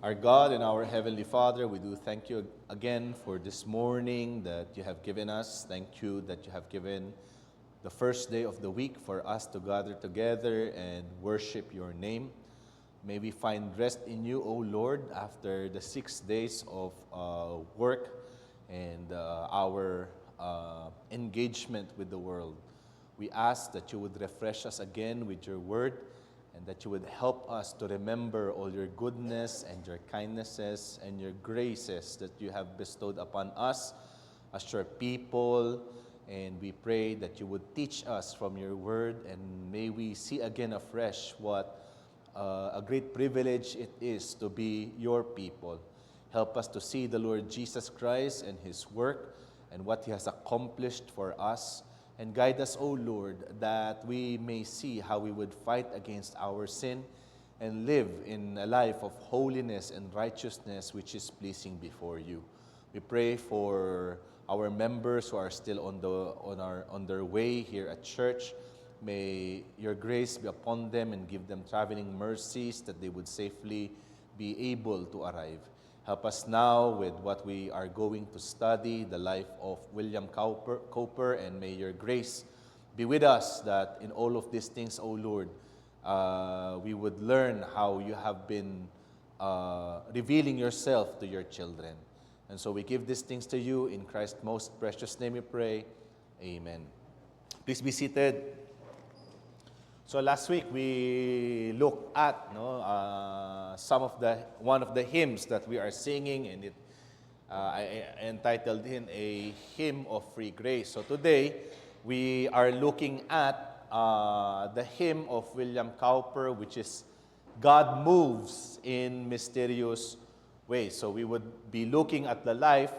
Our God and our Heavenly Father, we do thank you again for this morning that you have given us. Thank you that you have given the first day of the week for us to gather together and worship your name. May we find rest in you, O Lord, after the 6 days of work and our engagement with the world. We ask that you would refresh us again with your word, and that you would help us to remember all your goodness and your kindnesses and your graces that you have bestowed upon us as your people. And we pray that you would teach us from your word, and may we see again afresh what a great privilege it is to be your people. Help us to see the Lord Jesus Christ and his work and what he has accomplished for us. And guide us, O Lord, that we may see how we would fight against our sin and live in a life of holiness and righteousness which is pleasing before you. We pray for our members who are still on their way here at church. May your grace be upon them and give them traveling mercies that they would safely be able to arrive. Help us now with what we are going to study, the life of William Cowper, and may your grace be with us that in all of these things, O Lord, we would learn how you have been revealing yourself to your children. And so we give these things to you. In Christ's most precious name we pray. Amen. Please be seated. So last week we looked at one of the hymns that we are singing, and I entitled it a hymn of free grace. So today we are looking at the hymn of William Cowper, which is God Moves in Mysterious Ways. So we would be looking at the life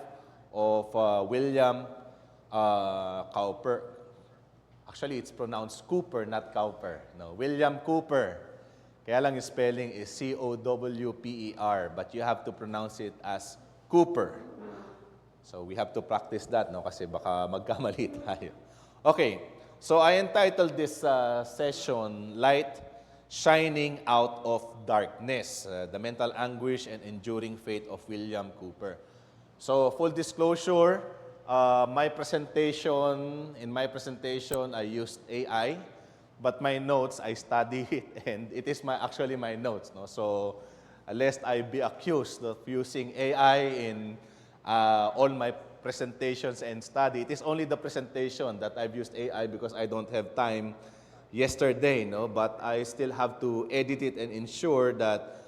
of William Cowper. Actually, it's pronounced Cooper, not Cowper. No, William Cooper. Kaya lang yung spelling is C-O-W-P-E-R, but you have to pronounce it as Cooper. So we have to practice that, no? Kasi baka magkamali tayo. Okay, so I entitled this session, Light Shining Out of Darkness, the mental anguish and enduring faith of William Cooper. So full disclosure, in my presentation, I used AI, but my notes, I studied it, and it is actually my notes. No? So, lest I be accused of using AI in all my presentations and study, it is only the presentation that I've used AI because I don't have time yesterday, no? But I still have to edit it and ensure that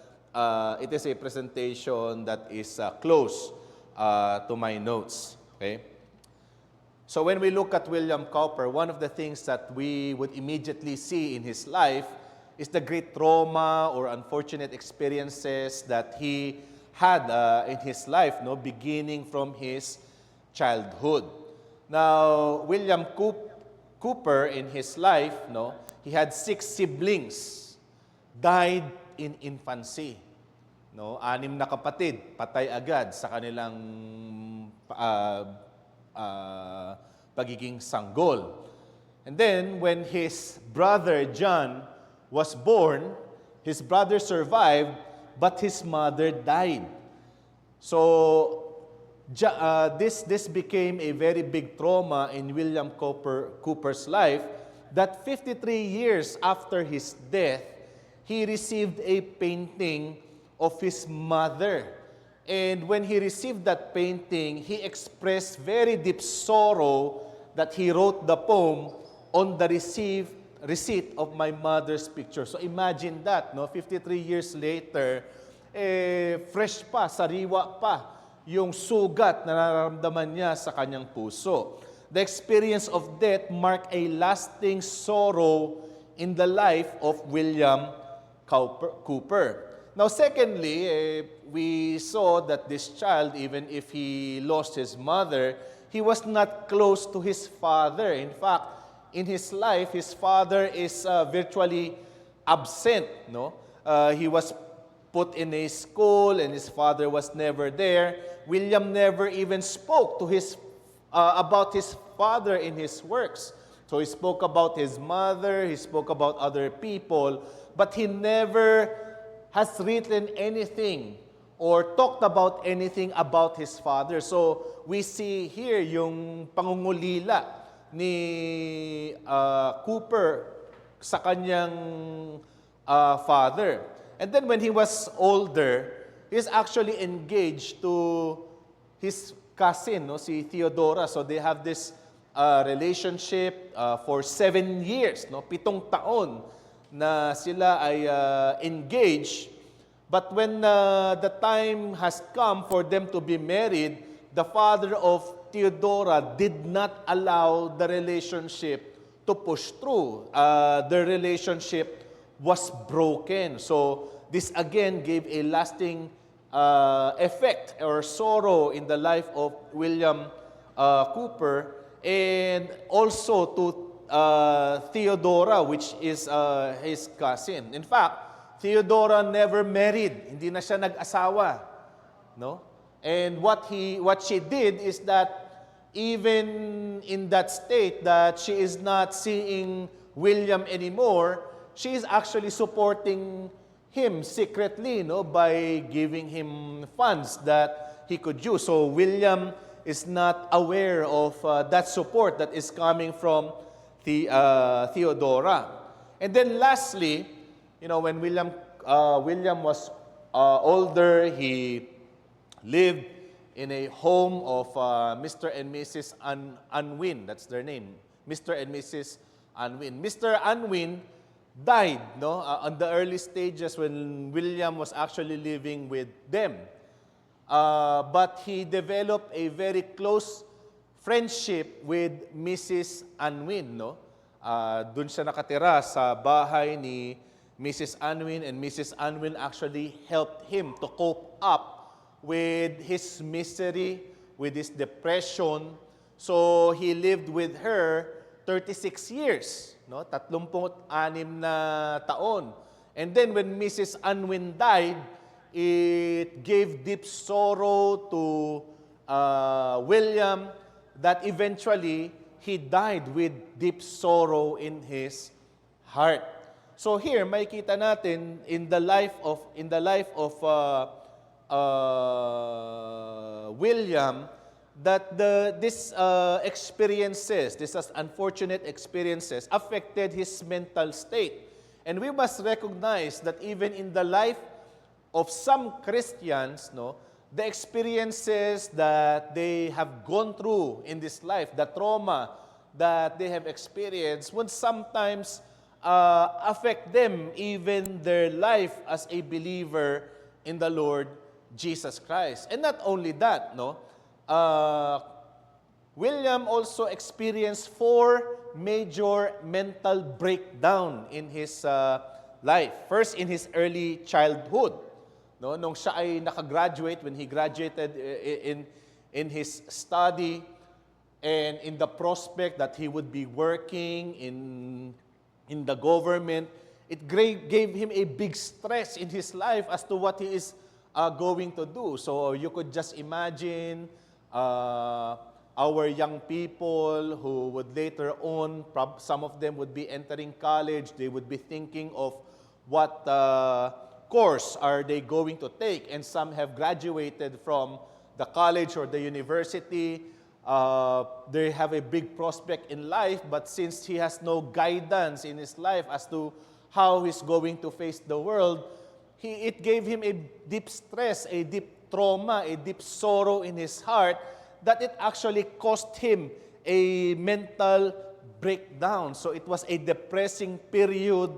it is a presentation that is close to my notes. Okay? So when we look at William Cowper, one of the things that we would immediately see in his life is the great trauma or unfortunate experiences that he had in his life, no, beginning from his childhood. Now, William Cooper in his life, no, he had 6 siblings, died in infancy. No, 6 na kapatid, patay agad sa kanilang pagiging sanggol. And then, when his brother John was born, his brother survived, but his mother died. So, this became a very big trauma in William Cooper's life, that 53 years after his death, he received a painting of his mother. And when he received that painting, he expressed very deep sorrow that he wrote the poem on the receipt of my mother's picture. So imagine that, no? 53 years later, fresh pa, sariwa pa, yung sugat na nararamdaman niya sa kanyang puso. The experience of death marked a lasting sorrow in the life of William Cooper. Now, secondly, we saw that this child, even if he lost his mother, he was not close to his father. In fact, in his life, his father is virtually absent. No, he was put in a school, and his father was never there. William never even spoke to his about his father in his works. So he spoke about his mother, he spoke about other people, but he never has written anything or talked about anything about his father. So we see here yung pangungulila ni Cooper sa kanyang father. And then when he was older, he's actually engaged to his cousin, no, si Theodora. So they have this relationship for 7 years, no, 7 taon na sila ay engaged. But when the time has come for them to be married, the father of Theodora did not allow the relationship to push through. The relationship was broken. So this again gave a lasting effect or sorrow in the life of William Cooper, and also to Theodora, which is his cousin. In fact, Theodora never married. Hindi na siya nag-asawa, no? And what she did is that even in that state that she is not seeing William anymore, she is actually supporting him secretly, no, by giving him funds that he could use. So William is not aware of that support that is coming from Theodora. And then lastly, when William was older, he lived in a home of Mr. and Mrs. Unwin. That's their name, Mr. and Mrs. Unwin. Mr. Unwin died, on the early stages when William was actually living with them. But he developed a very close friendship with Mrs. Unwin, no? Doon siya nakatira sa bahay ni Mrs. Unwin, and Mrs. Unwin actually helped him to cope up with his misery, with his depression. So he lived with her 36 years, no? 36 na taon. And then when Mrs. Unwin died, it gave deep sorrow to William, that eventually he died with deep sorrow in his heart. So here, makikita natin in the life of William, that these experiences, these unfortunate experiences, affected his mental state. And we must recognize that even in the life of some Christians, the experiences that they have gone through in this life, the trauma that they have experienced, would sometimes affect them, even their life as a believer in the Lord Jesus Christ. And not only that, William also experienced 4 major mental breakdown in his life. First, in his early childhood, nung siya ay nakagraduate, when he graduated in his study, and in the prospect that he would be working in the government, it gave him a big stress in his life as to what he is going to do. So you could just imagine our young people who would later on, some of them would be entering college, they would be thinking of what course are they going to take, and some have graduated from the college or the university. They have a big prospect in life, but since he has no guidance in his life as to how he's going to face the world, it gave him a deep stress, a deep trauma, a deep sorrow in his heart, that it actually cost him a mental breakdown. So it was a depressing period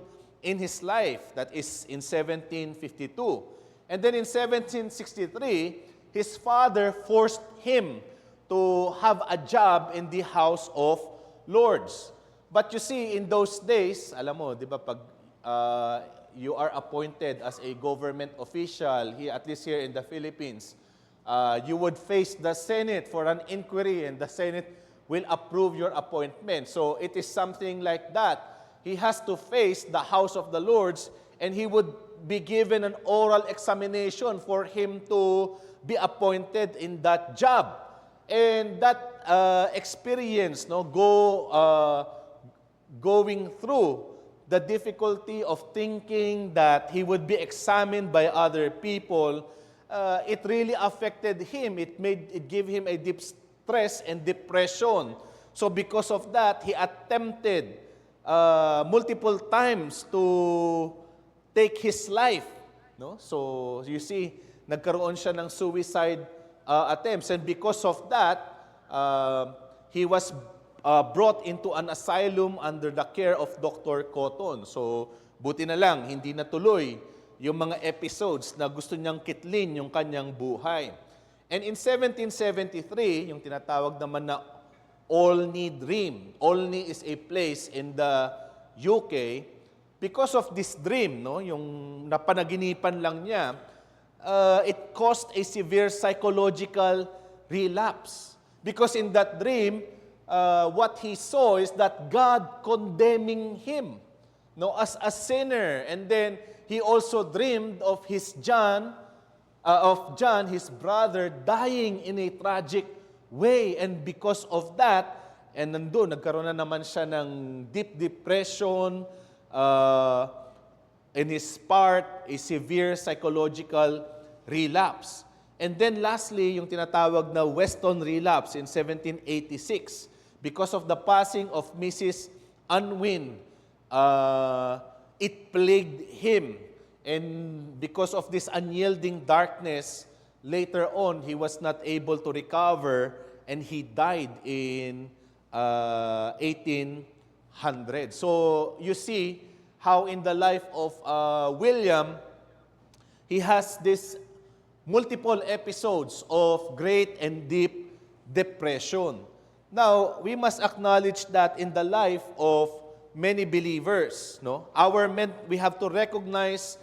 in his life. That is in 1752. And then in 1763, his father forced him to have a job in the House of Lords. But you see, in those days, alam mo, di ba, pag you are appointed as a government official, at least here in the Philippines, you would face the Senate for an inquiry, and the Senate will approve your appointment. So it is something like that. He has to face the House of the Lords, and he would be given an oral examination for him to be appointed in that job. And that experience, going through the difficulty of thinking that he would be examined by other people, it really affected him. It gave him a deep stress and depression. So because of that, he attempted multiple times to take his life. No? So you see, nagkaroon siya ng suicide attempts. And because of that, he was brought into an asylum under the care of Dr. Cotton. So buti na lang, hindi natuloy yung mga episodes na gusto niyang kitlin yung kanyang buhay. And in 1773, yung tinatawag naman na Olney Dream. Olney is a place in the UK. Because of this dream, no, yung napanaginipan lang niya, it caused a severe psychological relapse. Because in that dream, what he saw is that God condemning him, no, as a sinner. And then he also dreamed of John, his brother, dying in a tragic way. And because of that, and nandun, nagkaroon na naman siya ng deep depression, in his part, a severe psychological relapse. And then lastly, yung tinatawag na Weston relapse in 1786. Because of the passing of Mrs. Unwin, it plagued him. And because of this unyielding darkness, later on, he was not able to recover and he died in 1800. So you see how in the life of William, he has this multiple episodes of great and deep depression. Now, we must acknowledge that in the life of many believers, no, we have to recognize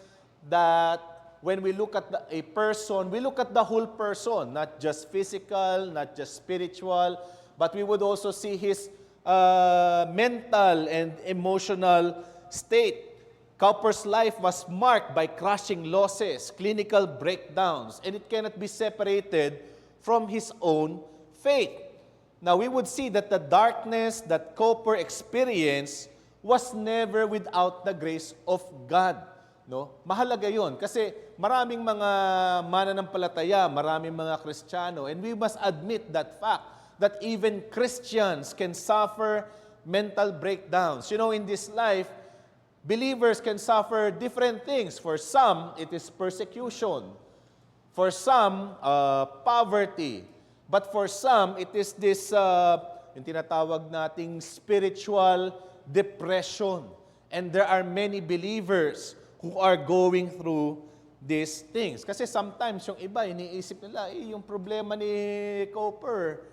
that when we look at a person, we look at the whole person, not just physical, not just spiritual, but we would also see his mental and emotional state. Cowper's life was marked by crushing losses, clinical breakdowns, and it cannot be separated from his own faith. Now, we would see that the darkness that Cowper experienced was never without the grace of God. No? Mahalaga yun kasi maraming mga mananampalataya, maraming mga Kristiyano, and we must admit that fact that even Christians can suffer mental breakdowns. You know, in this life, believers can suffer different things. For some, it is persecution. For some, poverty. But for some, it is this, yung tinatawag nating spiritual depression. And there are many believers who are going through these things. Kasi sometimes yung iba, iniisip nila, yung problema ni Cowper,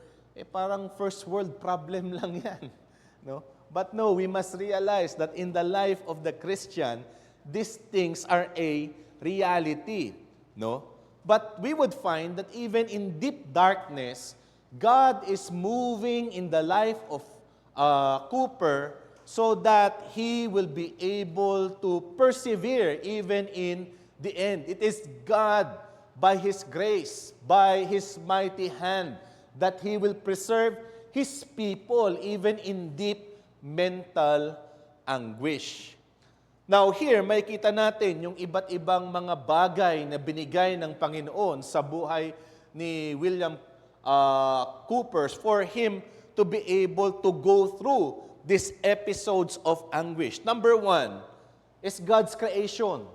parang first world problem lang yan. No? But no, we must realize that in the life of the Christian, these things are a reality. No? But we would find that even in deep darkness, God is moving in the life of Cowper so that he will be able to persevere even in the end. It is God, by His grace, by His mighty hand, that He will preserve His people even in deep mental anguish. Now here, makikita natin yung iba't ibang mga bagay na binigay ng Panginoon sa buhay ni William Cowper for him to be able to go through these episodes of anguish. Number one is God's creation.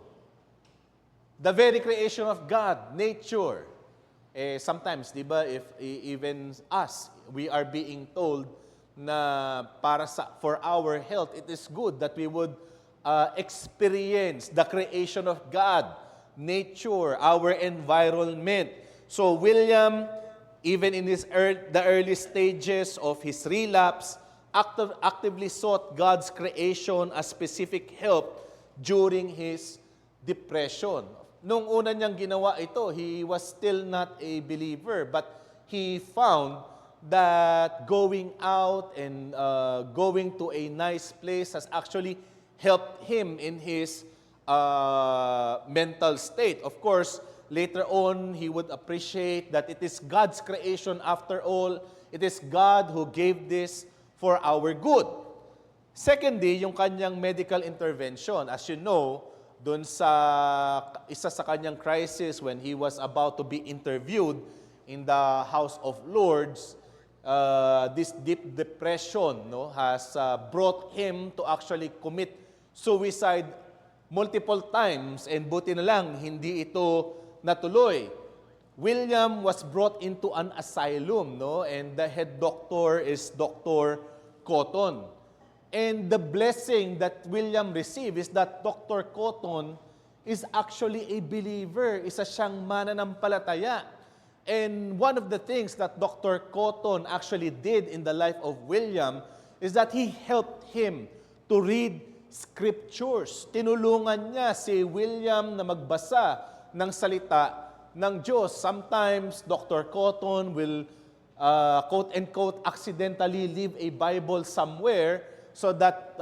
The very creation of God, nature. Sometimes, di ba, if even us, we are being told na for our health, it is good that we would experience the creation of God, nature, our environment. So William, even in the early stages of his relapse, actively sought God's creation as specific help during his depression. Nung una niyang ginawa ito, he was still not a believer, but he found that going out and going to a nice place has actually helped him in his mental state. Of course, later on, he would appreciate that it is God's creation after all. It is God who gave this for our good. Secondly, yung kanyang medical intervention. As you know, doon sa isa sa kanyang crisis when he was about to be interviewed in the House of Lords, this deep depression has brought him to actually commit suicide multiple times, and buti na lang hindi ito natuloy. William was brought into an asylum, and the head doctor is Dr. Cotton. And the blessing that William received is that Dr. Cotton is actually a believer, isa siyang mananampalataya. And one of the things that Dr. Cotton actually did in the life of William is that he helped him to read scriptures. Tinulungan niya si William na magbasa ng salita ng Diyos. Sometimes Dr. Cotton will quote-unquote accidentally leave a Bible somewhere so that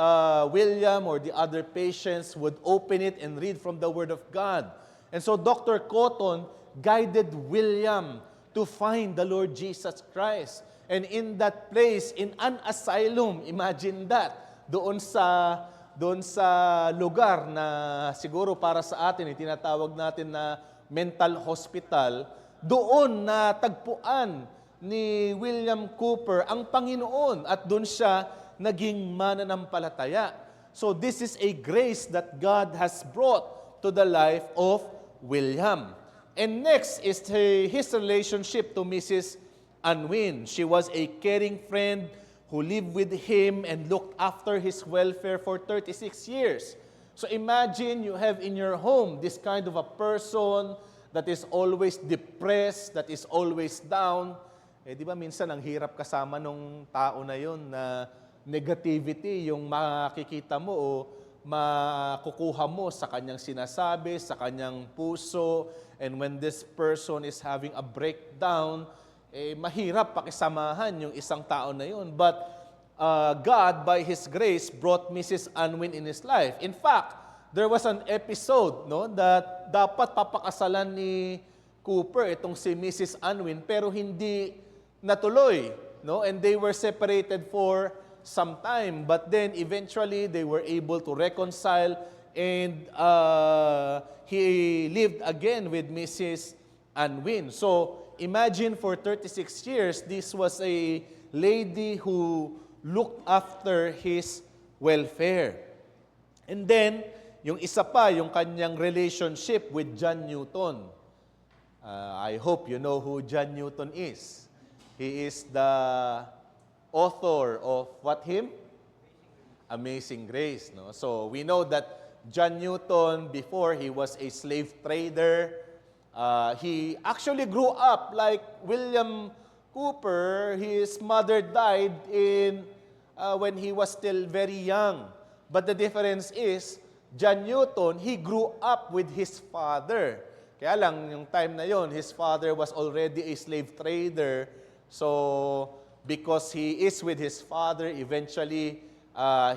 William or the other patients would open it and read from the Word of God. And so Dr. Cotton guided William to find the Lord Jesus Christ. And in that place, in an asylum, imagine that, doon sa lugar na siguro para sa atin, tinatawag natin na mental hospital, doon na tagpuan ni William Cooper ang Panginoon at doon siya naging mananampalataya. So this is a grace that God has brought to the life of William. And next is his relationship to Mrs. Unwin. She was a caring friend who lived with him and looked after his welfare for 36 years. So imagine you have in your home this kind of a person that is always depressed, that is always down. Di ba minsan ang hirap kasama nung tao na yun na negativity yung makikita mo o makukuha mo sa kanyang sinasabi, sa kanyang puso. And when this person is having a breakdown, mahirap pakisamahan yung isang tao na yun. But God, by His grace, brought Mrs. Unwin in his life. In fact, there was an episode that dapat papakasalan ni Cooper itong si Mrs. Unwin pero hindi natuloy. And they were separated for some time, but then eventually they were able to reconcile, and he lived again with Mrs. Unwin. So imagine for 36 years, this was a lady who looked after his welfare. And then, yung isa pa, yung kanyang relationship with John Newton. I hope you know who John Newton is. He is the author of what hymn? Amazing Grace. So we know that John Newton, before he was a slave trader, he actually grew up like William Cooper. His mother died when he was still very young. But the difference is, John Newton, he grew up with his father. Kaya lang, yung time na yon, his father was already a slave trader. So because he is with his father, eventually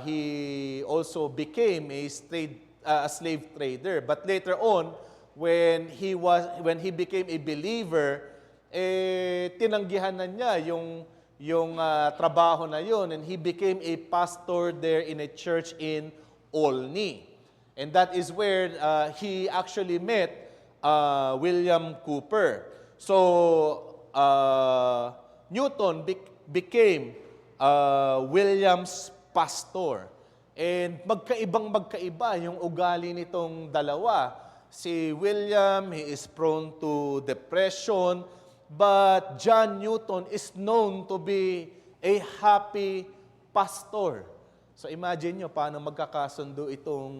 he also became a slave trader. But later on, when he became a believer, tinanggihan na niya yung trabaho na yun, and he became a pastor there in a church in Olney. And that is where he actually met William Cooper. So Newton became William's pastor. And magkaiba yung ugali nitong dalawa. Si William, he is prone to depression, but John Newton is known to be a happy pastor. So imagine nyo paano magkakasundo itong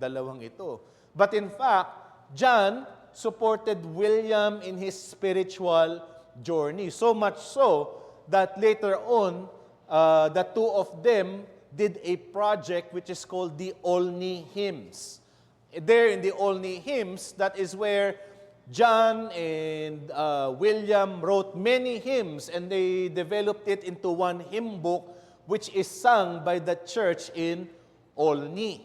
dalawang ito. But in fact, John supported William in his spiritual journey. So much so that later on, the two of them did a project which is called the Olney Hymns. There in the Olney Hymns, that is where John and William wrote many hymns, and they developed it into one hymn book which is sung by the church in Olney.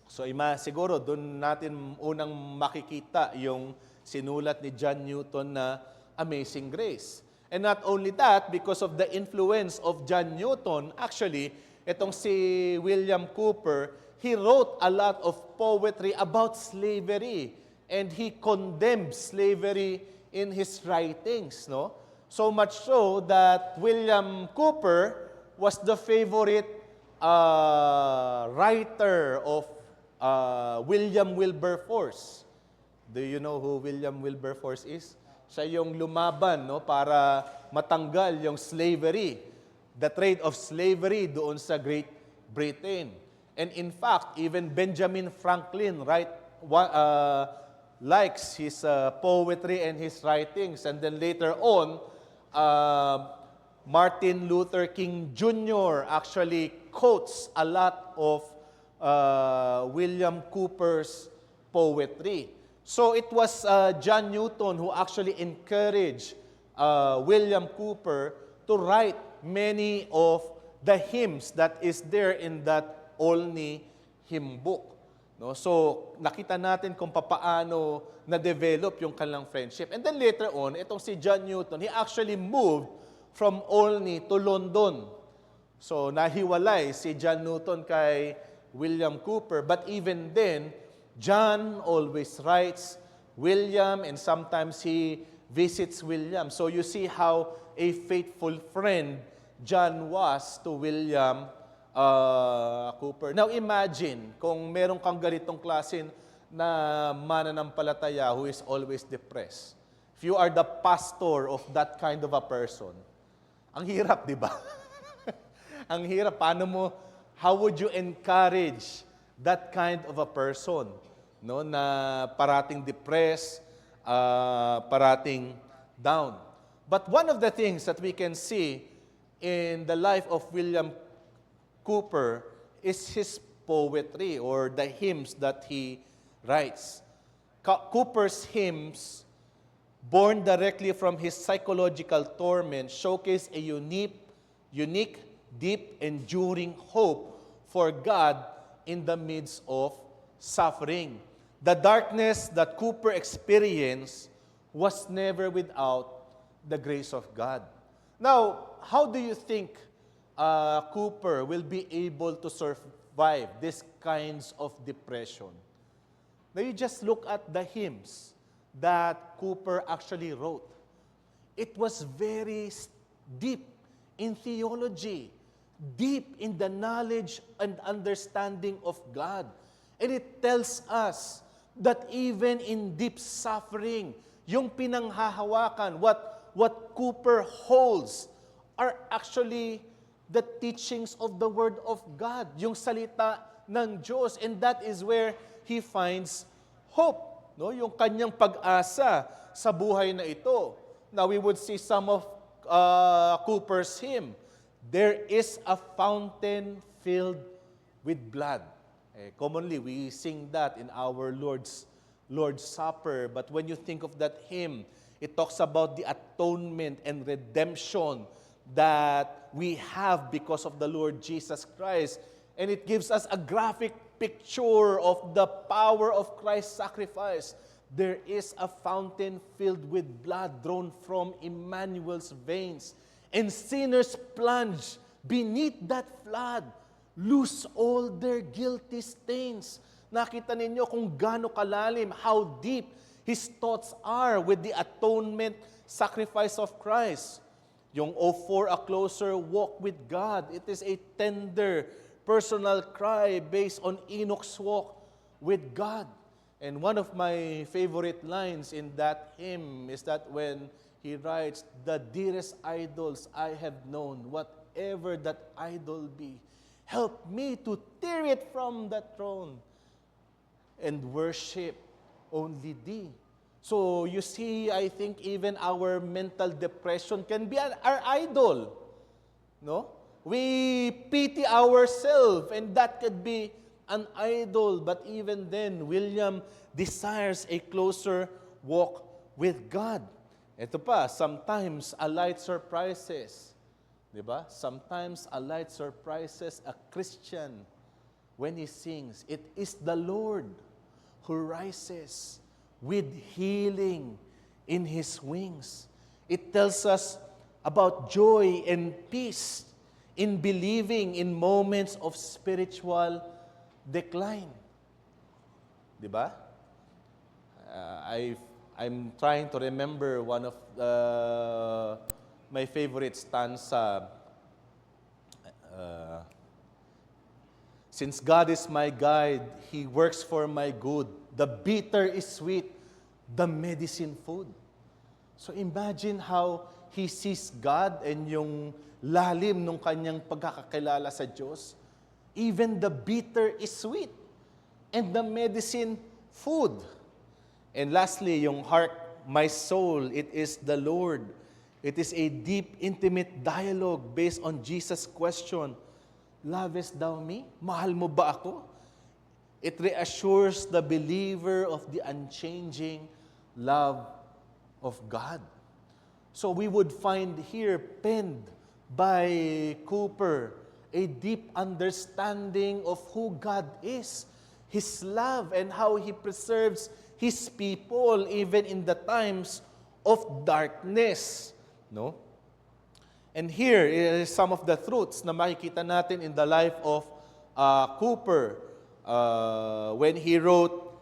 So siguro doon natin unang makikita yung sinulat ni John Newton na Amazing Grace. And not only that, because of the influence of John Newton, actually, itong si William Cooper, he wrote a lot of poetry about slavery, and he condemned slavery in his writings, no? So much so that William Cooper was the favorite writer of William Wilberforce. Do you know who William Wilberforce is? Siya yung lumaban, no, para matanggal yung slavery, the trade of slavery doon sa Great Britain. And in fact, even Benjamin Franklin likes his poetry and his writings. And then later on, Martin Luther King Jr. actually quotes a lot of William Cooper's poetry. So it was John Newton who actually encouraged William Cooper to write many of the hymns that is there in that Olney hymn book. No? So nakita natin kung papaano na-develop yung kanilang friendship. And then later on, itong si John Newton, he actually moved from Olney to London. So nahiwalay si John Newton kay William Cooper. But even then, John always writes William, and sometimes he visits William. So you see how a faithful friend John was to William Cooper. Now imagine kung meron kang ganitong klase na mananampalataya who is always depressed. If you are the pastor of that kind of a person, ang hirap, di ba? Ang hirap. How would you encourage that kind of a person? No, na parating depressed, parating down. But one of the things that we can see in the life of William Cooper is his poetry or the hymns that he writes. Cooper's hymns, born directly from his psychological torment, showcase a unique, deep, enduring hope for God in the midst of suffering. The darkness that Cooper experienced was never without the grace of God. Now, how do you think Cooper will be able to survive these kinds of depression? Now, you just look at the hymns that Cooper actually wrote. It was very deep in theology, deep in the knowledge and understanding of God. And it tells us that even in deep suffering, yung pinanghahawakan, what Cooper holds are actually the teachings of the Word of God, yung salita ng Diyos. And that is where he finds hope, no? Yung kanyang pag-asa sa buhay na ito. Now, we would see some of Cooper's hymn. There is a fountain filled with blood. Commonly, we sing that in our Lord's Supper. But when you think of that hymn, it talks about the atonement and redemption that we have because of the Lord Jesus Christ. And it gives us a graphic picture of the power of Christ's sacrifice. There is a fountain filled with blood drawn from Emmanuel's veins. And sinners plunge beneath that flood, lose all their guilty stains. Nakita ninyo kung gaano kalalim, how deep his thoughts are with the atonement sacrifice of Christ. Yung "Oh, for a closer walk with God," it is a tender, personal cry based on Enoch's walk with God. And one of my favorite lines in that hymn is that when he writes, "The dearest idols I have known, whatever that idol be, help me to tear it from the throne and worship only thee." So you see, I think even our mental depression can be our idol. No? We pity ourselves, and that could be an idol. But even then, William desires a closer walk with God. Ito pa, sometimes a light surprises. Diba? Sometimes a light surprises a Christian when he sings, "It is the Lord who rises with healing in His wings." It tells us about joy and peace in believing in moments of spiritual decline. Di ba? I'm trying to remember one of my favorite stanza. Since God is my guide, He works for my good. The bitter is sweet, the medicine food. So imagine how he sees God and yung lalim ng kanyang pagkakakilala sa Diyos. Even the bitter is sweet and the medicine food. And lastly, yung heart, my soul, it is the Lord. It is a deep, intimate dialogue based on Jesus' question, lovest thou me? Mahal mo ba ako? It reassures the believer of the unchanging love of God. So we would find here penned by Cooper a deep understanding of who God is, His love, and how He preserves His people even in the times of darkness. No? And here is some of the truths na makikita natin in the life of Cooper when he wrote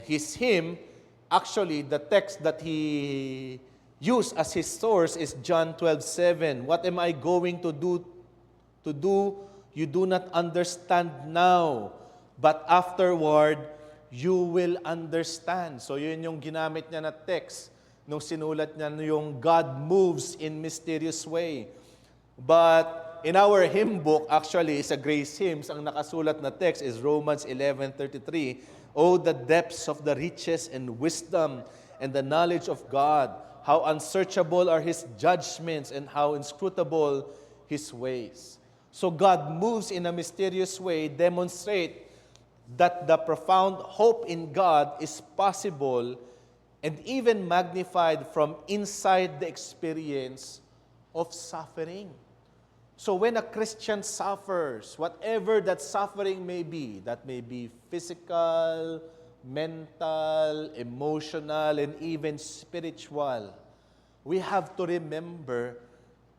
his hymn. Actually, the text that he used as his source is John 12:7. What am I going to do? You do not understand now, but afterward you will understand. So yun yung ginamit niya na text nung sinulat niya yung God moves in mysterious way. But in our hymn book, actually, sa Grace Hymns, ang nakasulat na text is Romans 11:33. Oh, the depths of the riches and wisdom and the knowledge of God. How unsearchable are His judgments and how inscrutable His ways. So God moves in a mysterious way, demonstrate that the profound hope in God is possible and even magnified from inside the experience of suffering. So when a Christian suffers, whatever that suffering may be, that may be physical, mental, emotional, and even spiritual, we have to remember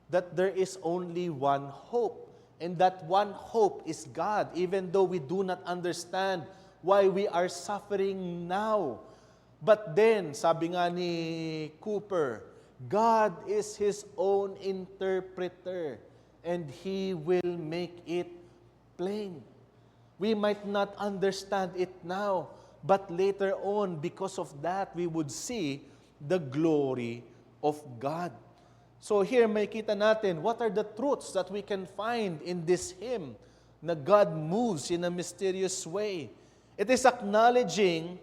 that there is only one hope. And that one hope is God, even though we do not understand why we are suffering now. But then, sabi nga ni Cooper, God is His own interpreter and He will make it plain. We might not understand it now, but later on, because of that, we would see the glory of God. So here, makita natin, what are the truths that we can find in this hymn na God moves in a mysterious way? It is acknowledging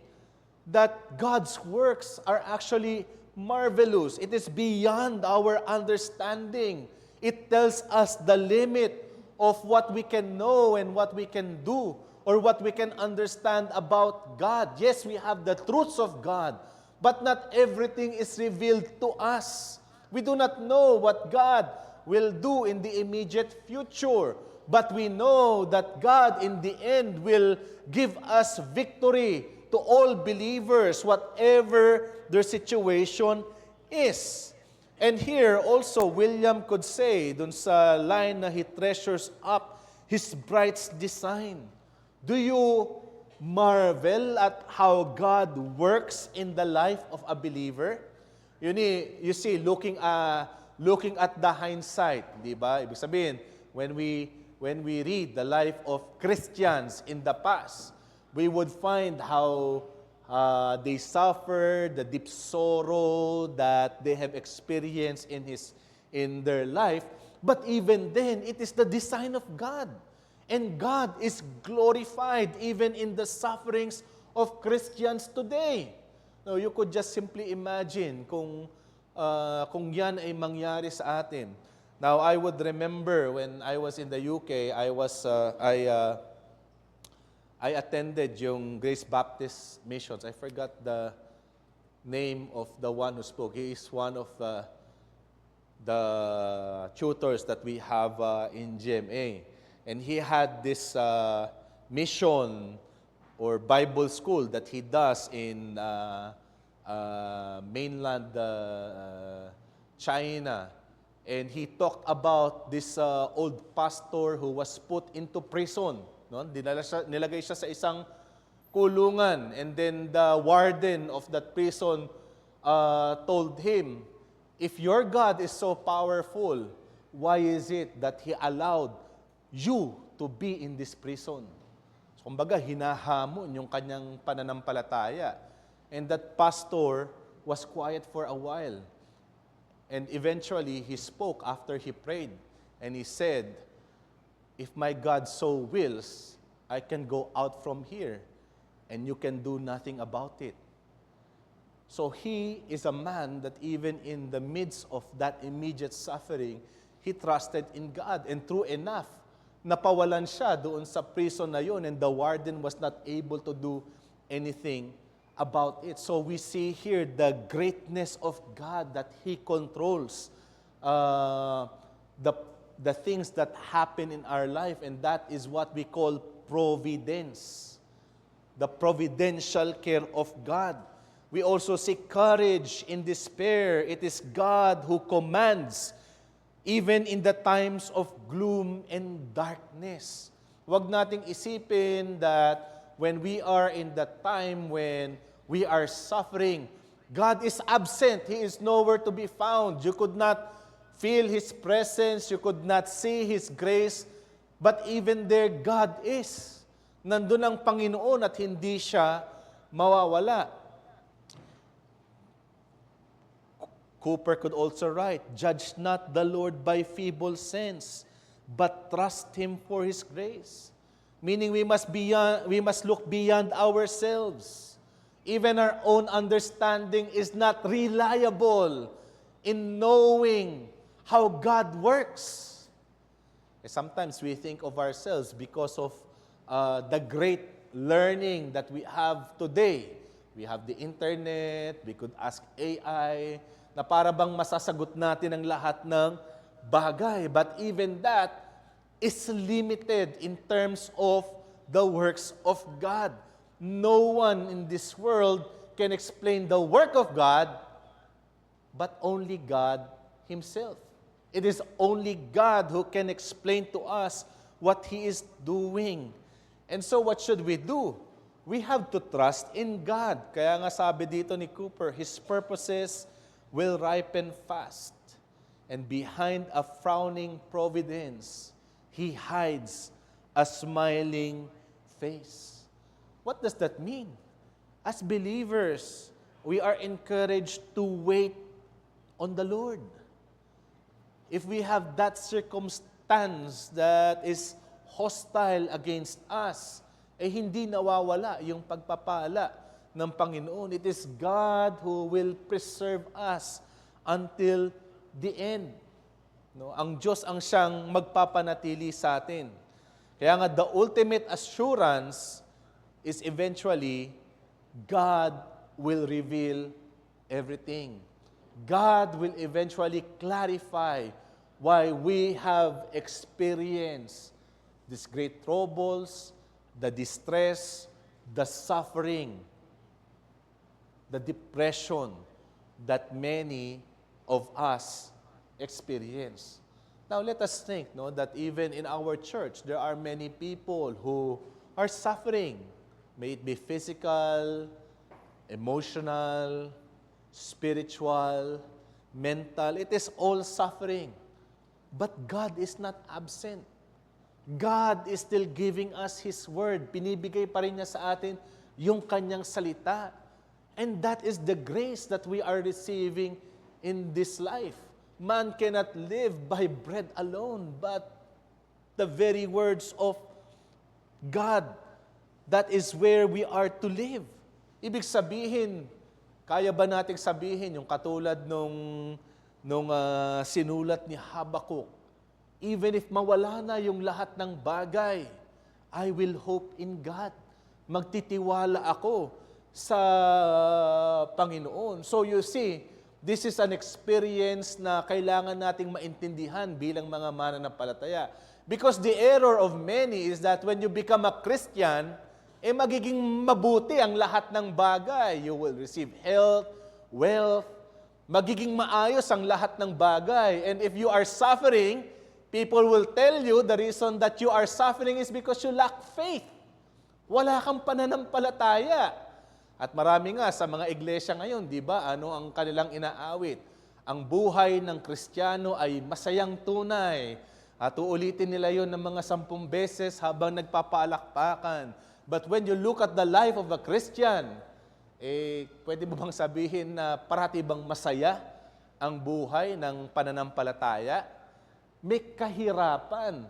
that God's works are actually marvelous. It is beyond our understanding. It tells us the limit of what we can know and what we can do or what we can understand about God. Yes, we have the truths of God, but not everything is revealed to us. We do not know what God will do in the immediate future, but we know that God in the end will give us victory to all believers, whatever their situation is. And here also, William could say, dun sa line na He treasures up His bright design. Do you marvel at how God works in the life of a believer? You see, looking at the hindsight, di ba? Ibig sabihin, when we read the life of Christians in the past, we would find how they suffered, the deep sorrow that they have experienced in their life. But even then, it is the design of God. And God is glorified even in the sufferings of Christians today. Now, you could just simply imagine kung yan ay mangyari sa atin. Now, I would remember when I was in the UK, I attended yung Grace Baptist Missions. I forgot the name of the one who spoke. He is one of the tutors that we have in GMA. And he had this mission or Bible school that he does in mainland China. And he talked about this old pastor who was put into prison. No? Nilagay siya sa isang kulungan, and then the warden of that prison told him, if your God is so powerful, why is it that He allowed you to be in this prison? So, kumbaga, hinahamon yung kanyang pananampalataya. And that pastor was quiet for a while. And eventually, he spoke after he prayed. And he said, if my God so wills, I can go out from here, and you can do nothing about it. So he is a man that even in the midst of that immediate suffering, he trusted in God. And true enough, napawalan siya doon sa prison na yun, and the warden was not able to do anything about it. So we see here the greatness of God, that He controls the things that happen in our life, and that is what we call providence. The providential care of God. We also see courage in despair. It is God who commands even in the times of gloom and darkness. Huwag nating isipin that when we are in the time when we are suffering, God is absent. He is nowhere to be found. You could not feel His presence. You could not see His grace. But even there, God is. Nandun ang Panginoon at hindi siya mawawala. Cooper could also write, judge not the Lord by feeble sense, but trust Him for His grace. Meaning we must look beyond ourselves. Even our own understanding is not reliable in knowing how God works. Sometimes we think of ourselves because of the great learning that we have today. We have the internet, we could ask AI, na para bang masasagot natin ang lahat ng bagay. But even that is limited in terms of the works of God. No one in this world can explain the work of God, but only God Himself. It is only God who can explain to us what He is doing. And so what should we do? We have to trust in God. Kaya nga sabi dito ni Cooper, His purposes will ripen fast, and behind a frowning providence, He hides a smiling face. What does that mean? As believers, we are encouraged to wait on the Lord. If we have that circumstance that is hostile against us, hindi nawawala yung pagpapala ng Panginoon. It is God who will preserve us until the end. No? Ang Diyos ang siyang magpapanatili sa atin. Kaya nga, the ultimate assurance is eventually, God will reveal everything. God will eventually clarify why we have experienced these great troubles, the distress, the suffering, the depression that many of us experience. Now, let us think that even in our church, there are many people who are suffering. May it be physical, emotional, spiritual, mental. It is all suffering. But God is not absent. God is still giving us His Word. Pinibigay pa rin niya sa atin yung Kanyang salita. And that is the grace that we are receiving in this life. Man cannot live by bread alone, but the very words of God. That is where we are to live. Ibig sabihin, kaya ba nating sabihin yung katulad nung sinulat ni Habakuk, even if mawala na yung lahat ng bagay, I will hope in God. Magtitiwala ako sa Panginoon. So you see, this is an experience na kailangan nating maintindihan bilang mga mananampalataya. Because the error of many is that when you become a Christian, magiging mabuti ang lahat ng bagay. You will receive health, wealth, magiging maayos ang lahat ng bagay. And if you are suffering, People will tell you the reason that you are suffering is because you lack faith. Wala kang pananampalataya. At marami nga sa mga iglesia ngayon, di ba, ano ang kanilang inaawit? Ang buhay ng Kristiyano ay masayang tunay. At uulitin nila yon ng mga 10 beses habang nagpapaalakpakan. But when you look at the life of a Christian, pwede mo bang sabihin na parati bang masaya ang buhay ng pananampalataya? May kahirapan.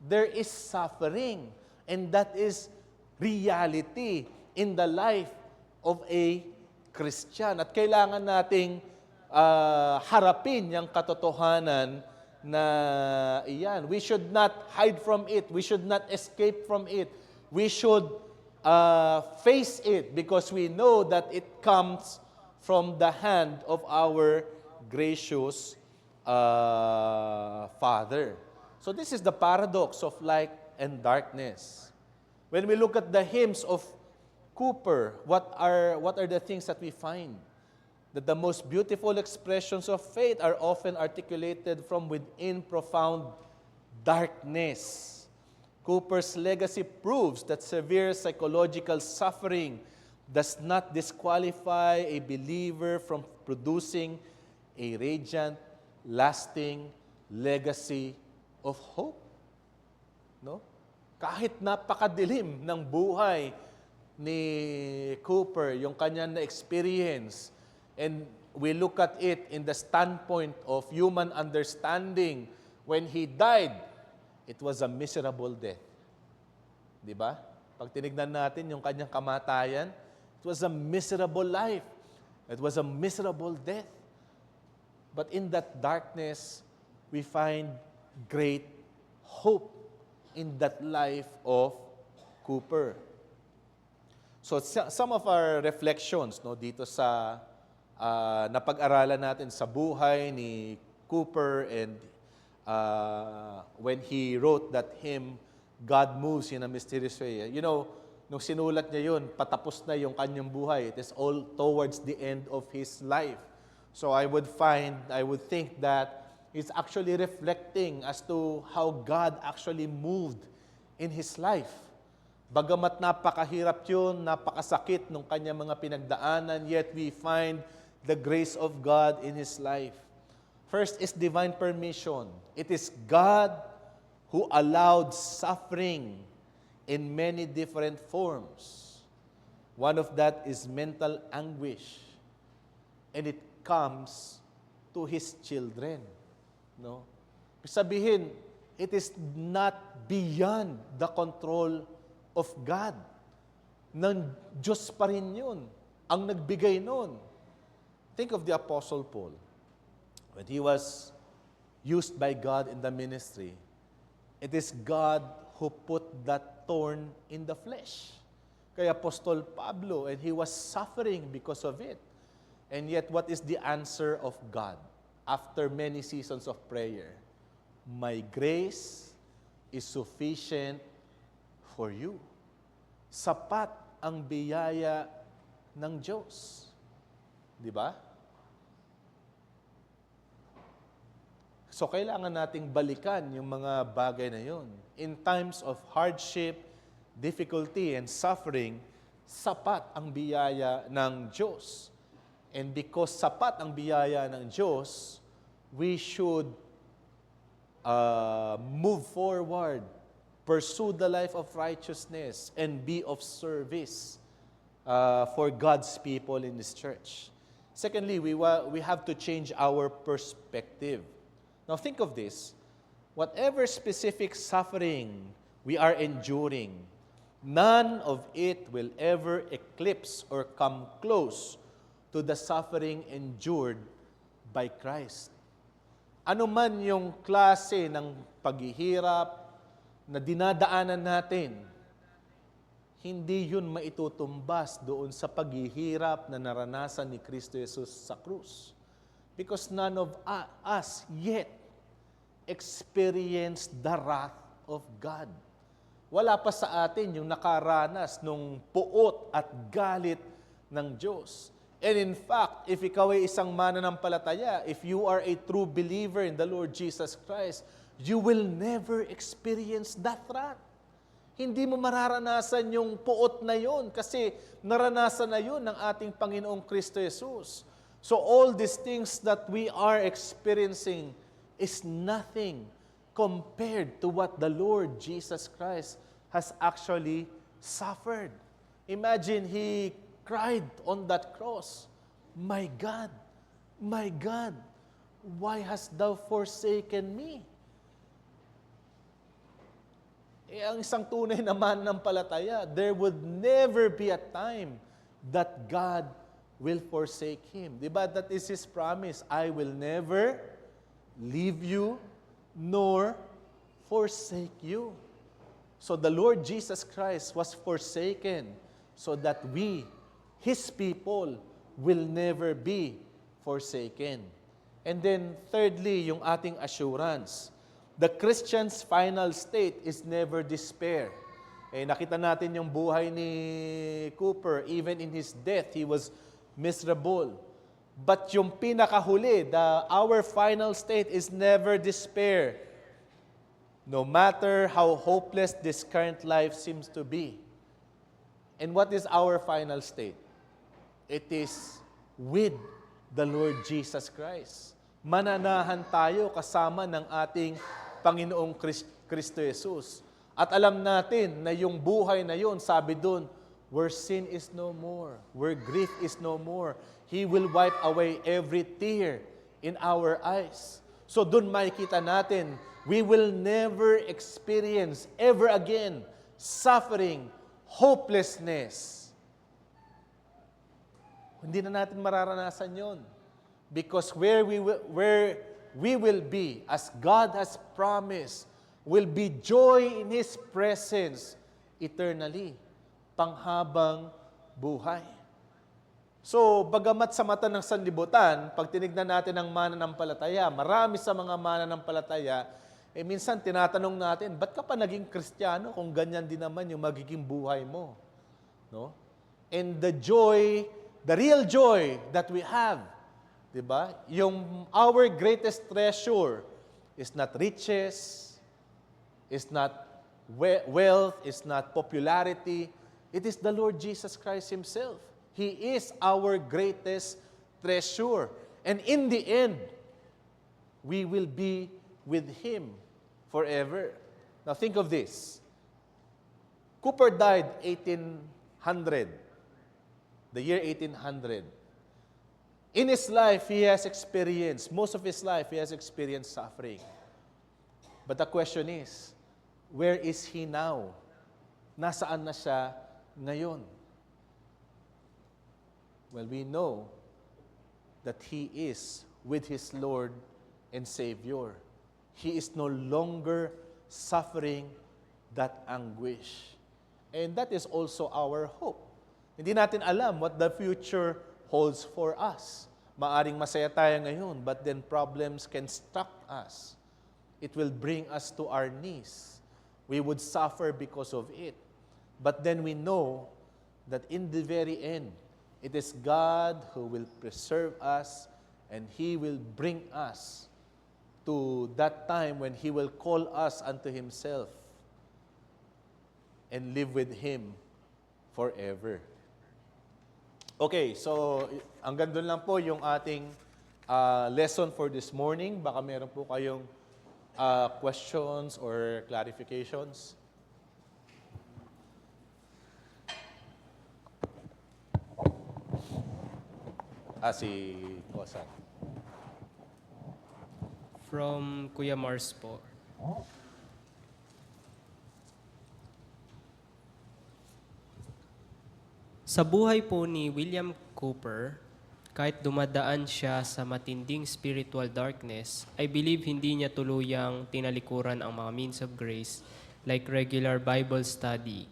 There is suffering. And that is reality in the life of a Christian. At kailangan nating harapin yung katotohanan na iyan. We should not hide from it. We should not escape from it. We should face it because we know that it comes from the hand of our gracious Father. So this is the paradox of light and darkness. When we look at the hymns of Cooper, what are the things that we find? That the most beautiful expressions of faith are often articulated from within profound darkness. Cooper's legacy proves that severe psychological suffering does not disqualify a believer from producing a radiant, lasting legacy of hope. No? Kahit napakadilim ng buhay ni Cooper, yung kanyang na-experience, and we look at it in the standpoint of human understanding, when he died, it was a miserable death. Di ba? Pag tinignan natin yung kanyang kamatayan, it was a miserable life. It was a miserable death. But in that darkness, we find great hope in that life of Cooper. So some of our reflections dito sa napag-aralan natin sa buhay ni Cooper and when he wrote that hymn, God Moves in a Mysterious Way. You know, nung sinulat niya yun, patapos na yung kanyang buhay. It is all towards the end of his life. So I would think that it's actually reflecting as to how God actually moved in his life. Bagamat napakahirap yun, napakasakit nung kanyang mga pinagdaanan, yet we find the grace of God in his life. First is divine permission. It is God who allowed suffering in many different forms. One of that is mental anguish. And it comes to His children. No? Sabihin, it is not beyond the control of God. Ng Diyos pa rin yun. Ang nagbigay nun. Think of the Apostle Paul. When he was used by God in the ministry, it is God who put that thorn in the flesh. Kay Apostol Pablo, and he was suffering because of it. And yet, what is the answer of God after many seasons of prayer? My grace is sufficient for you. Sapat ang biyaya ng Diyos. Di ba? So, kailangan nating balikan yung mga bagay na yun. In times of hardship, difficulty, and suffering, sapat ang biyaya ng Diyos. And because sapat ang biyaya ng Diyos, we should move forward, pursue the life of righteousness, and be of service for God's people in His church. Secondly, we have to change our perspective. Now think of this. Whatever specific suffering we are enduring, none of it will ever eclipse or come close to the suffering endured by Christ. Ano man yung klase ng paghihirap na dinadaanan natin, hindi yun maitutumbas doon sa paghihirap na naranasan ni Kristo Jesus sa krus. Because none of us yet experienced the wrath of God. Wala pa sa atin yung nakaranas nung puot at galit ng Diyos. And in fact, if ikaw ay isang mananampalataya, if you are a true believer in the Lord Jesus Christ, you will never experience that wrath. Hindi mo mararanasan yung puot na yon kasi naranasan na yun ng ating Panginoong Kristo Jesus. So all these things that we are experiencing is nothing compared to what the Lord Jesus Christ has actually suffered. Imagine, He cried on that cross, my God, why hast thou forsaken me? Ang isang tunay na mananampalataya, there would never be a time that God will forsake him. Diba? That is His promise. I will never leave you nor forsake you. So the Lord Jesus Christ was forsaken so that we, His people, will never be forsaken. And then thirdly, yung ating assurance. The Christian's final state is never despair. Nakita natin yung buhay ni Cooper. Even in his death, he was miserable. But yung pinakahuli, our final state is never despair. No matter how hopeless this current life seems to be. And what is our final state? It is with the Lord Jesus Christ. Mananahan tayo kasama ng ating Panginoong Kristo Jesus. At alam natin na yung buhay na yun, sabi doon, where sin is no more, where grief is no more, He will wipe away every tear in our eyes. So doon makikita natin, we will never experience ever again suffering, hopelessness. Hindi na natin mararanasan yon. Because where we will be, as God has promised, will be joy in His presence eternally, panghabang buhay. So, bagamat sa mata ng sanlibutan, pag tinignan natin ang mananampalataya, marami sa mga mananampalataya, minsan tinatanong natin, ba't ka pa naging Kristiyano kung ganyan din naman yung magiging buhay mo? No? And the joy, the real joy that we have, diba? Yung our greatest treasure is not riches, is not wealth, is not popularity. It is the Lord Jesus Christ Himself. He is our greatest treasure. And in the end, we will be with Him forever. Now think of this. Cooper died 1800, the year 1800. In his life, he has experienced, most of his life, he has experienced suffering. But the question is, where is he now? Nasaan na siya ngayon? Well, we know that he is with his Lord and Savior. He is no longer suffering that anguish. And that is also our hope. Hindi natin alam what the future holds for us. Maaring masaya tayo ngayon, but then problems can struck us. It will bring us to our knees. We would suffer because of it. But then we know that in the very end, it is God who will preserve us and He will bring us to that time when He will call us unto Himself and live with Him forever. Okay, so hanggang doon lang po yung ating lesson for this morning. Baka meron po kayong questions or clarifications. Si Kosan. From Kuya Mars po. Sa buhay po ni William Cooper, kahit dumadaan siya sa matinding spiritual darkness, I believe hindi niya tuluyang tinalikuran ang mga means of grace like regular Bible study.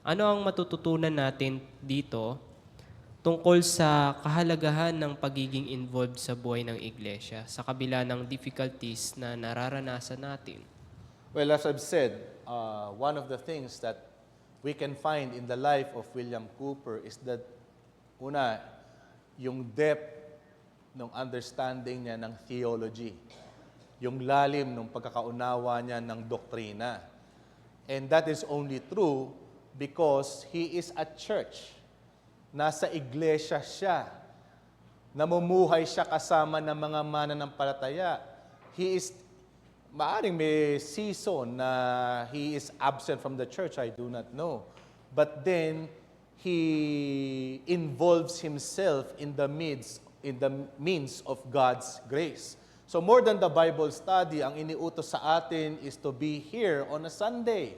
Ano ang matututunan natin dito tungkol sa kahalagahan ng pagiging involved sa buhay ng iglesia sa kabila ng difficulties na nararanasan natin? Well, as I've said, one of the things that we can find in the life of William Cooper is that, una, yung depth ng understanding niya ng theology. yung lalim ng pagkakaunawa niya ng doktrina. And that is only true because he is a church. Nasa iglesia siya. Namumuhay siya kasama ng mga mananampalataya. He is, maaring may season na he is absent from the church, I do not know. But then, he involves himself in the means of God's grace. So more than the Bible study, ang iniutos sa atin is to be here on a Sunday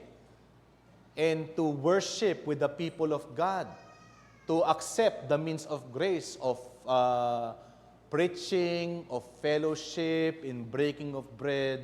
and to worship with the people of God, to accept the means of grace of preaching, of fellowship, in breaking of bread,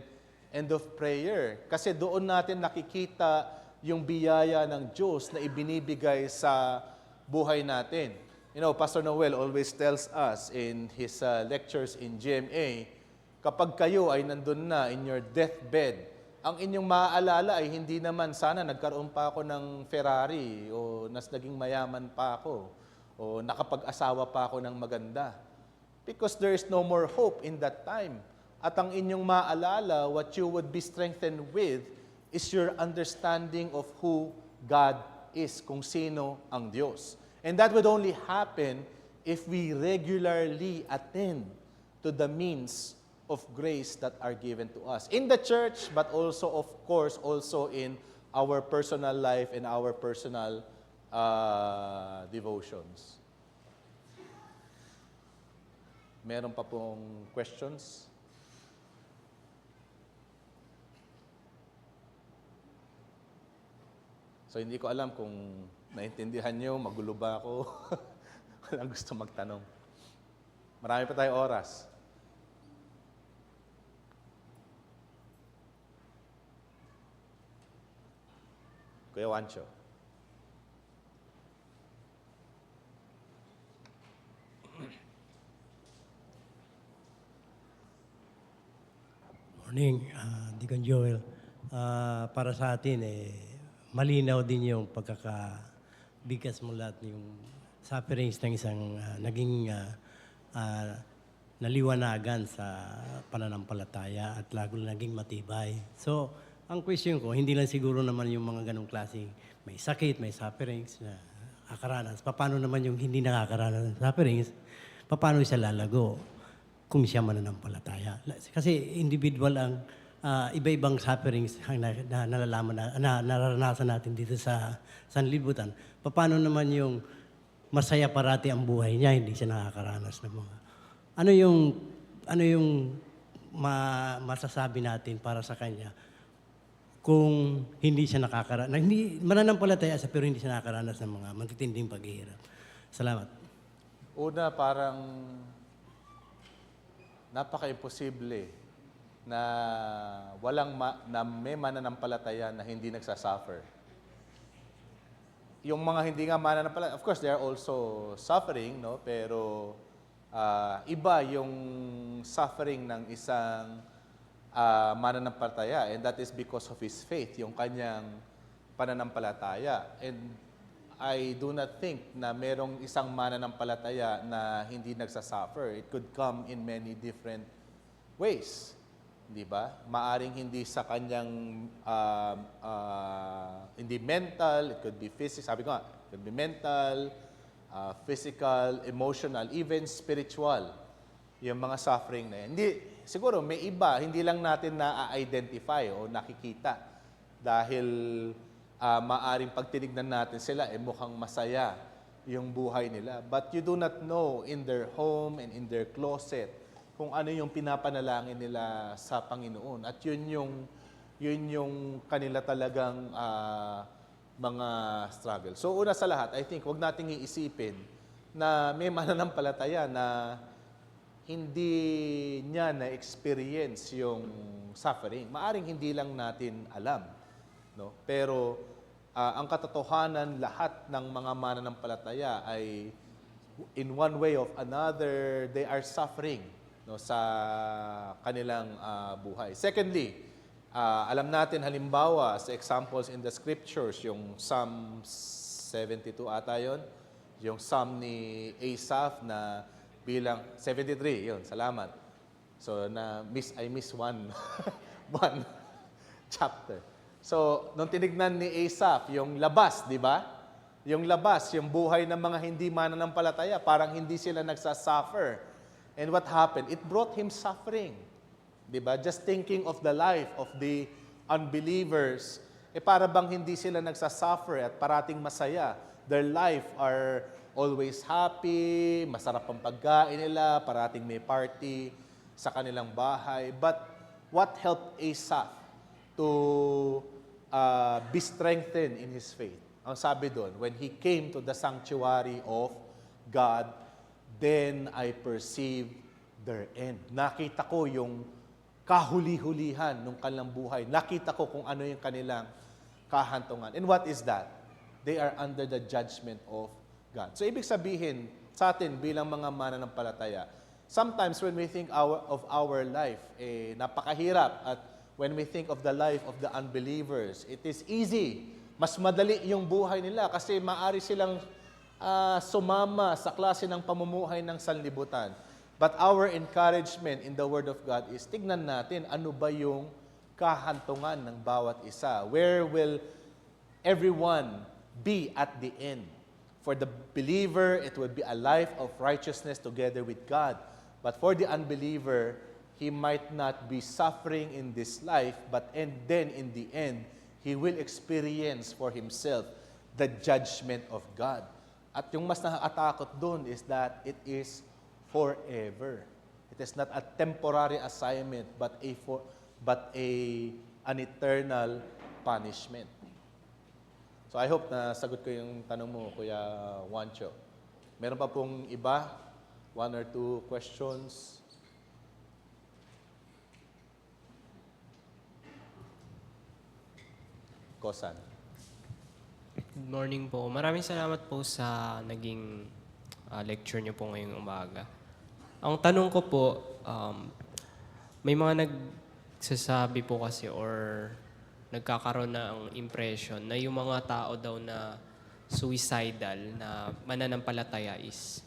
and of prayer. Kasi doon natin nakikita yung biyaya ng Diyos na ibinibigay sa buhay natin. You know, Pastor Noel always tells us in his lectures in GMA, kapag kayo ay nandun na in your deathbed, ang inyong maaalala ay hindi naman sana nagkaroon pa ako ng Ferrari o naging mayaman pa ako o nakapag-asawa pa ako ng maganda. Because there is no more hope in that time. At ang inyong maaalala, what you would be strengthened with is your understanding of who God is, kung sino ang Diyos. And that would only happen if we regularly attend to the means of grace that are given to us in the church, but also, of course, also in our personal life and our personal devotions. Meron pa pong questions? So, hindi ko alam kung naintindihan nyo, magulo ba ako? Walang gusto magtanong. Marami pa tayong oras. Kuya Wancho. Morning, Deacon Joel. Para sa atin, malinaw din yung pagkakabigkas mo lahat yung sufferings ng isang naging naliwanagan sa pananampalataya at lalo naging matibay. So, ang question ko, hindi lang siguro naman yung mga ganong klaseng may sakit, may sufferings na nakakaranas. Paano naman yung hindi nakakaranas ng sufferings? Paano siya lalago kung siya mananampalataya? Kasi individual ang iba-ibang sufferings ang nalalaman na nararanasan natin dito sa sanlibutan. Paano naman yung masaya parati ang buhay niya, hindi siya nakakaranas ng mga... Ano yung masasabi natin para sa kanya kung hindi siya nakakaranas, hindi mananampalataya siya pero hindi siya nakakaranas ng mga matitinding paghihirap. Salamat. Una, parang napaka-imposible na na may mananampalataya na hindi nagsasuffer. Yung mga hindi nga mananampalataya, of course, they are also suffering, no? Pero iba yung suffering ng isang mananampalataya, and that is because of his faith, yung kanyang pananampalataya. And I do not think na merong isang mananampalataya na hindi nagsasuffer. It could come in many different ways. Di ba? Maaring hindi sa kanyang hindi mental, it could be physical, sabi ko nga, it could be mental, physical, emotional, even spiritual. Yung mga suffering na yan. Hindi, siguro may iba, hindi lang natin na-identify o nakikita dahil maaring pag tinignan natin sila, mukhang masaya yung buhay nila. But you do not know in their home and in their closet kung ano yung pinapanalangin nila sa Panginoon. At yun yung kanila talagang mga struggle. So una sa lahat, I think, wag nating iisipin na may mananampalataya na hindi niya na-experience yung suffering. Maaring hindi lang natin alam. No? Pero ang katotohanan, lahat ng mga mananampalataya ay in one way or another, they are suffering, no, sa kanilang buhay. Secondly, alam natin halimbawa sa examples in the scriptures, yung Psalm 72 ata yun, yung Psalm ni Asaph na bilang 73, yun, salamat. So I miss one one chapter. So nung tinignan ni Asaph yung labas, di ba? Yung labas, yung buhay ng mga hindi mananampalataya, parang hindi sila nagsasuffer. And what happened? It brought him suffering. Di ba? Just thinking of the life of the unbelievers, para bang hindi sila nagsasuffer at parating masaya. Their life are always happy, masarap ang pagkain nila, parating may party sa kanilang bahay. But what helped Asaph to be strengthened in his faith? Ang sabi doon, when he came to the sanctuary of God, then I perceived their end. Nakita ko yung kahuli-hulihan ng kanilang buhay. Nakita ko kung ano yung kanilang kahantungan. And what is that? They are under the judgment of God. So, ibig sabihin sa atin bilang mga mananampalataya, sometimes when we think of our life, napakahirap. At when we think of the life of the unbelievers, it is easy. Mas madali yung buhay nila kasi maaari silang sumama sa klase ng pamumuhay ng sanlibutan. But our encouragement in the Word of God is tignan natin ano ba yung kahantungan ng bawat isa. Where will everyone be at the end? For the believer, it will be a life of righteousness together with God. But for the unbeliever, he might not be suffering in this life, but then in the end, he will experience for himself the judgment of God. At yung mas nakakatakot doon is that it is forever. It is not a temporary assignment, but an eternal punishment. So I hope na sagot ko yung tanong mo, Kuya Juancho. Meron pa pong iba? One or two questions? Kosan. Good morning po. Maraming salamat po sa naging lecture niyo po ngayong umaga. Ang tanong ko po, may mga nagsasabi po kasi or nagkakaroon ng impression na yung mga tao daw na suicidal, na mananampalataya is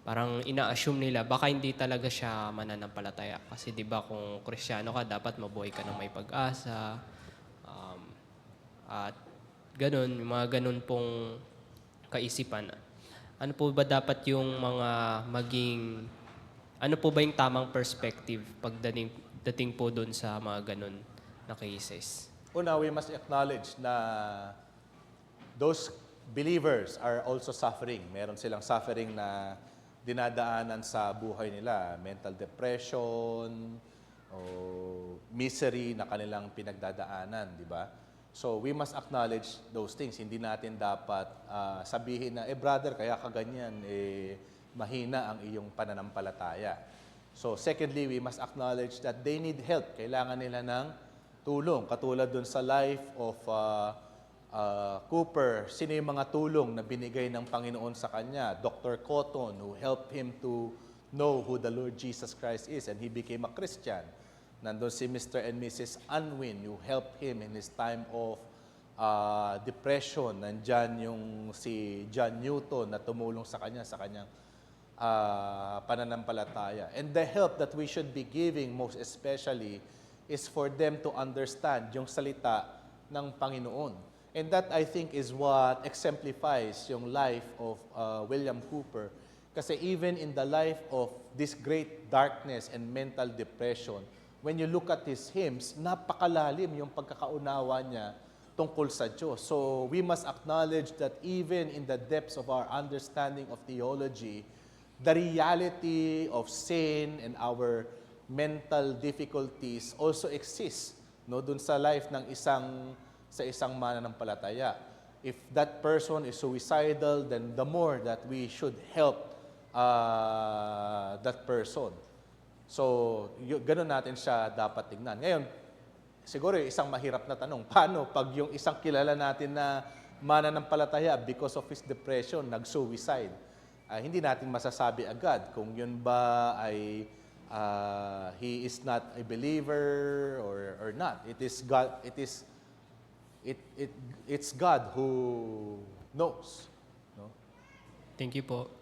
parang ina-assume nila baka hindi talaga siya mananampalataya. Kasi di ba kung Kristiyano ka, dapat mabuhay ka ng may pag-asa. At ganun, yung mga ganun pong kaisipan. Ano po ba dapat yung mga ano po ba yung tamang perspective pagdating po doon sa mga ganun na cases? Una, we must acknowledge na those believers are also suffering. Meron silang suffering na dinadaanan sa buhay nila. Mental depression, o misery na kanilang pinagdadaanan, di ba? So, we must acknowledge those things. Hindi natin dapat sabihin na, brother, kaya ka ganyan, mahina ang iyong pananampalataya. So, secondly, we must acknowledge that they need help. Kailangan nila ng tulong. Katulad dun sa life of Cooper, sino yung mga tulong na binigay ng Panginoon sa kanya? Dr. Cotton, who helped him to know who the Lord Jesus Christ is, and he became a Christian. Nandun si Mr. and Mrs. Unwin, who helped him in his time of depression. Nandyan yung si John Newton na tumulong sa kanyang pananampalataya. And the help that we should be giving most especially is for them to understand yung salita ng Panginoon. And that, I think, is what exemplifies yung life of William Cooper. Kasi even in the life of this great darkness and mental depression, when you look at his hymns, napakalalim yung pagkakaunawa niya tungkol sa Diyos. So we must acknowledge that even in the depths of our understanding of theology, the reality of sin and our mental difficulties also exists, no, dun sa life ng isang mananampalataya. If that person is suicidal, then the more that we should help that person. So, gano'n natin siya dapat tingnan. Ngayon, siguro isang mahirap na tanong, paano pag yung isang kilala natin na mananampalataya because of his depression, nag-suicide? Hindi natin masasabi agad kung yun ba ay he is not a believer or not. It is God. It's God who knows. No? Thank you po.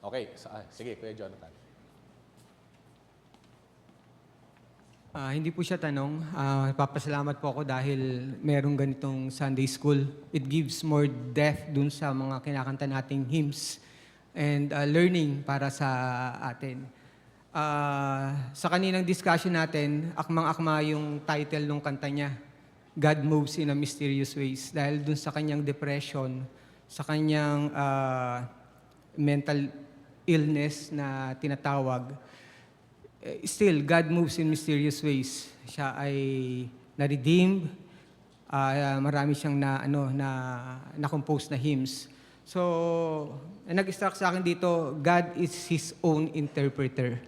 Okay, sige, Kuya Jonathan. Hindi po siya tanong. Papasalamat po ako dahil merong ganitong Sunday school. It gives more depth dun sa mga kinakanta nating hymns and learning para sa atin. Sa kaninang discussion natin, akmang-akma yung title ng kanta niya, God Moves in a Mysterious Ways. Dahil dun sa kanyang depression, sa kanyang mental illness na tinatawag, still, God moves in mysterious ways. Siya ay na-redeem. Marami siyang na-compose na hymns. So, nag-struck sa akin dito, God is His own interpreter.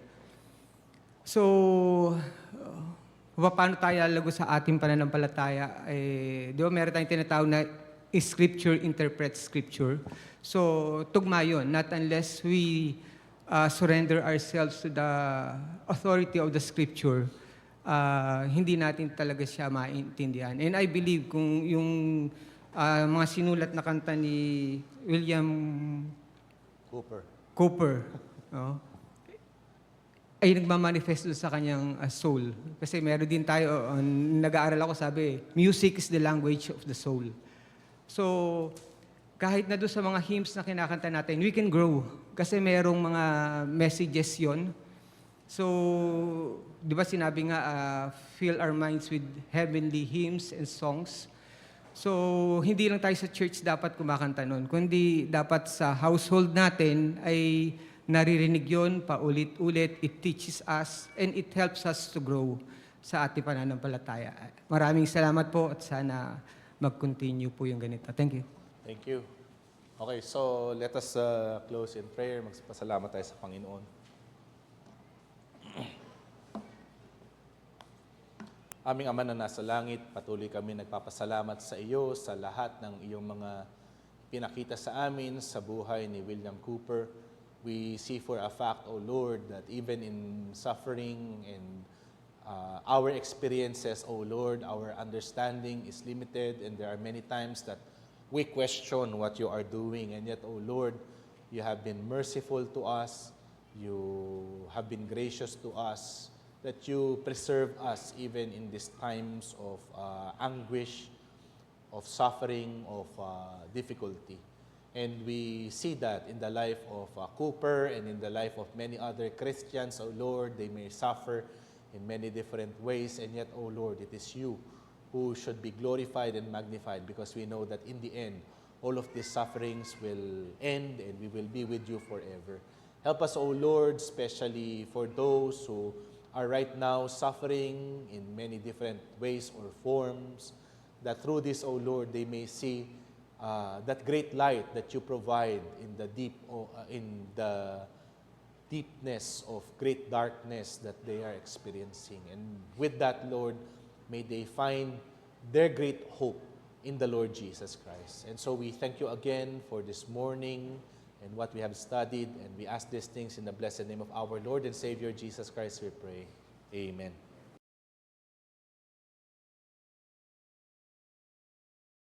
So, paano tayo lalago sa ating pananampalataya? Di ba meron tayong tinatawag na Scripture interprets Scripture. So, tugma yun. Not unless we surrender ourselves to the authority of the Scripture, hindi natin talaga siya maintindihan. And I believe kung yung mga sinulat na kanta ni William Cooper, no, ay nagmamanifesto sa kanyang soul. Kasi meron din tayo, nag-aaral ako, sabi, music is the language of the soul. So, kahit na doon sa mga hymns na kinakanta natin, we can grow. Kasi merong mga messages yon. So, di ba sinabi nga, fill our minds with heavenly hymns and songs. So, hindi lang tayo sa church dapat kumakanta nun, kundi dapat sa household natin ay naririnig yon paulit-ulit. It teaches us and it helps us to grow sa ating pananampalataya. Maraming salamat po at sana mag-continue po yung ganito. Thank you. Thank you. Okay, so let us close in prayer. Magpasalamat tayo sa Panginoon. Aming Ama na nasa langit, patuloy kami nagpapasalamat sa iyo sa lahat ng iyong mga pinakita sa amin sa buhay ni William Cooper. We see for a fact, O Lord, that even in suffering and our experiences, O Lord, our understanding is limited, and there are many times that we question what you are doing, and yet, O Lord, you have been merciful to us, you have been gracious to us, that you preserve us even in these times of anguish, of suffering, of difficulty. And we see that in the life of Cooper and in the life of many other Christians, O Lord. They may suffer in many different ways, and yet, O Lord, it is you who should be glorified and magnified, because we know that in the end, all of these sufferings will end and we will be with you forever. Help us, O Lord, especially for those who are right now suffering in many different ways or forms, that through this, O Lord, they may see that great light that you provide in the deepness of great darkness that they are experiencing. And with that, Lord, may they find their great hope in the Lord Jesus Christ. And so we thank you again for this morning and what we have studied, and we ask these things in the blessed name of our Lord and Savior Jesus Christ, we pray. Amen.